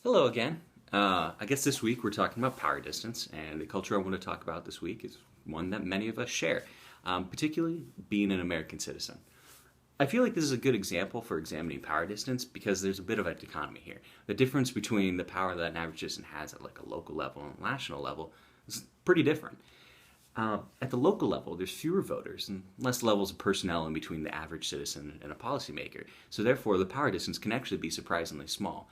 Hello again. I guess this week we're talking about power distance, and the culture I want to talk about this week is one that many of us share, particularly being an American citizen. I feel like this is a good example for examining power distance because there's a bit of a dichotomy here. The difference between the power that an average citizen has at like a local level and a national level is pretty different. At the local level, there's fewer voters and less levels of personnel in between the average citizen and a policymaker, so therefore the power distance can actually be surprisingly small.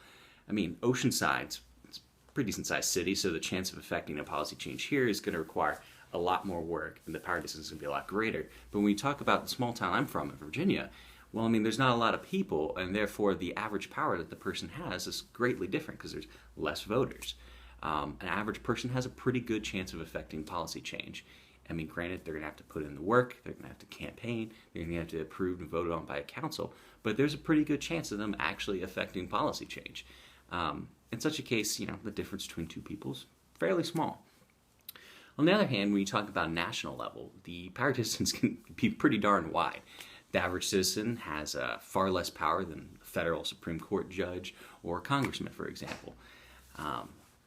I mean, Oceanside's it's a pretty decent sized city, so the chance of affecting a policy change here is going to require a lot more work, and the power distance is going to be a lot greater. But when we talk about the small town I'm from in Virginia, well, I mean, there's not a lot of people, and therefore the average power that the person has is greatly different because there's less voters. An average person has a pretty good chance of affecting policy change. I mean, granted, they're going to have to put in the work, they're going to have to campaign, they're going to have to be approved and voted on by a council, but there's a pretty good chance of them actually affecting policy change. In such a case, the difference between two people is fairly small. On the other hand, when you talk about a national level, the power distance can be pretty darn wide. The average citizen has far less power than a federal Supreme Court judge or a congressman, for example.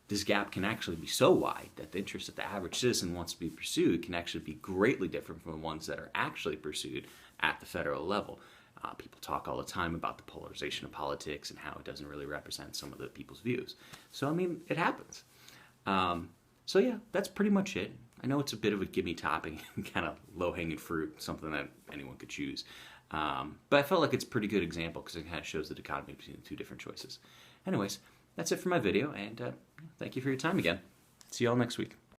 This gap can actually be so wide that the interests that the average citizen wants to be pursued can actually be greatly different from the ones that are actually pursued at the federal level. People talk all the time about the polarization of politics and how it doesn't really represent some of the people's views. So, I mean, it happens. So yeah, that's pretty much it. I know it's a bit of a gimme topic, kind of low-hanging fruit, something that anyone could choose. But I felt like it's a pretty good example because it kind of shows the dichotomy between the two different choices. Anyways, that's it for my video, and thank you for your time again. See you all next week.